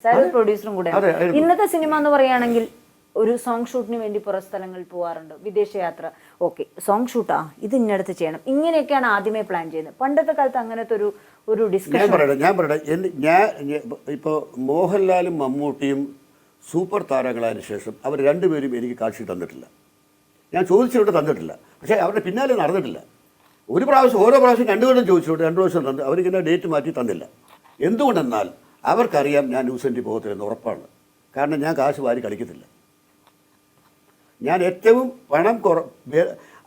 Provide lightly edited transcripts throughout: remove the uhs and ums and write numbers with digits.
Sir പ്രൊഡ്യൂസറും കൂടെ. ഇന്നത്തെ cinema എന്ന് പറയുകയാണെങ്കിൽ ഒരു സോങ് ഷൂട്ടിന് വേണ്ടി പുറ സ്ഥലങ്ങളിൽ പോകാറുണ്ട്, വിദേശയാത്ര. ഓക്കെ, സോങ് ഷൂട്ടാ, ഇത് ഇന്നടത്ത് ചെയ്യണം, ഇങ്ങനെയൊക്കെയാണ് ആദ്യമേ പ്ലാൻ ചെയ്യുന്നത്. പണ്ടത്തെ കാലത്ത് അങ്ങനത്തെ ഒരു ഡിസ്കഷൻ. ഞാൻ പറയട്ടെ ഇപ്പോൾ മോഹൻലാലും മമ്മൂട്ടിയും സൂപ്പർ താരങ്ങളായതിനു ശേഷം അവർ രണ്ടുപേരും എനിക്ക് കാഴ്ച തന്നിട്ടില്ല. ഞാൻ ചോദിച്ചുകൊണ്ട് തന്നിട്ടില്ല, പക്ഷേ അവരുടെ പിന്നാലെ നടന്നിട്ടില്ല. ഓരോ പ്രാവശ്യം രണ്ടുപേരും ചോദിച്ചുകൊണ്ട് 2 പ്രാവശ്യം തന്നു, അവരിങ്ങനെ ഡേറ്റ് മാറ്റി തന്നില്ല. എന്തുകൊണ്ടെന്നാൽ അവർക്കറിയാം ഞാൻ ന്യൂസ് എൻറ്റി പോകത്തില്ലെന്ന് ഉറപ്പാണ്. കാരണം ഞാൻ കാശ് വാരി കളിക്കത്തില്ല. ഞാൻ ഏറ്റവും പണം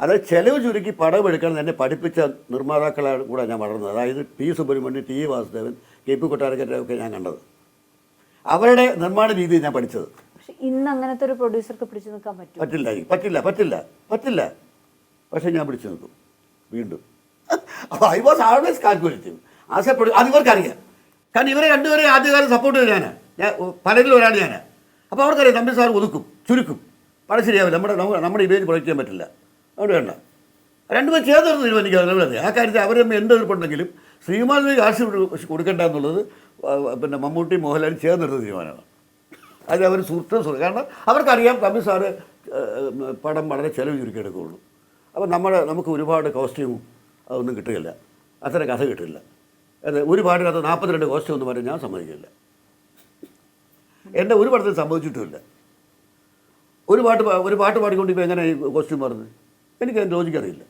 അതായത് ചെലവ് ചുരുക്കി പടം എടുക്കാൻ എന്നെ പഠിപ്പിച്ച നിർമ്മാതാക്കളാണ് കൂടെ ഞാൻ വളർന്നത്. അതായത് P Subrahmanyan, T Vasudevan, K P കൊട്ടാരക്കരൊക്കെ ഞാൻ കണ്ടത്. അവരുടെ നിർമ്മാണ രീതി ഞാൻ പഠിച്ചത്. പക്ഷെ ഇന്ന് അങ്ങനത്തെ ഒരു പ്രൊഡ്യൂസർക്ക് പിടിച്ചു നിൽക്കാൻ പറ്റില്ല. പക്ഷെ ഞാൻ പിടിച്ചു നിൽക്കും വീണ്ടും. അപ്പോൾ I was always calculative as a producer. അതിവർക്കറിയാം. കാരണം ഇവരെ രണ്ടുപേരെയും ആദ്യകാലം സപ്പോർട്ട് ചെയ്ത് ഞാൻ പലരിലും ഒരാൾ ഞാൻ. അപ്പോൾ അവർക്കറിയാം തമ്പി സാർ ഒതുക്കും, ചുരുക്കും, പണം ശരിയാവില്ല, നമ്മുടെ ഇമേജ് പ്രൊജക്റ്റ് ചെയ്യാൻ പറ്റില്ല. അതുകൊണ്ട് വേണ്ട, രണ്ടുപേരും ചേർന്ന് തീരുമാനിക്കാതെ ആ കാര്യത്തിൽ അവർ എന്ത് എതിർപ്പുണ്ടെങ്കിലും ശ്രീമാനൊരു കാശ് കൊടുക്കേണ്ട എന്നുള്ളത് പിന്നെ മമ്മൂട്ടി മോഹൻലാൽ ചേർന്നെടുത്ത തീരുമാനമാണ്. അത് അവർ സുഹൃത്ത്. കാരണം അവർക്കറിയാം തമ്പി സാറ് പടം വളരെ ചിലവ് ചുരുക്കി എടുക്കുകയുള്ളൂ. അപ്പോൾ നമുക്ക് ഒരുപാട് കോസ്റ്റ്യൂമും അതൊന്നും കിട്ടുകയില്ല, അത്ര കഥ കിട്ടില്ല. അത് ഒരു പാട്ടിനകത്ത് 42 കോസ്റ്റ്യൂം എന്ന് പറഞ്ഞാൽ ഞാൻ സമ്മതിക്കില്ല. എൻ്റെ ഒരു പടത്തിൽ സംഭവിച്ചിട്ടുമില്ല. ഒരു പാട്ട് പാടിക്കൊണ്ട് ഇപ്പോൾ എങ്ങനെ ഈ കോസ്റ്റ്യൂം പറഞ്ഞത് എനിക്കതിൻ്റെ ലോജിക്ക് അറിയില്ല.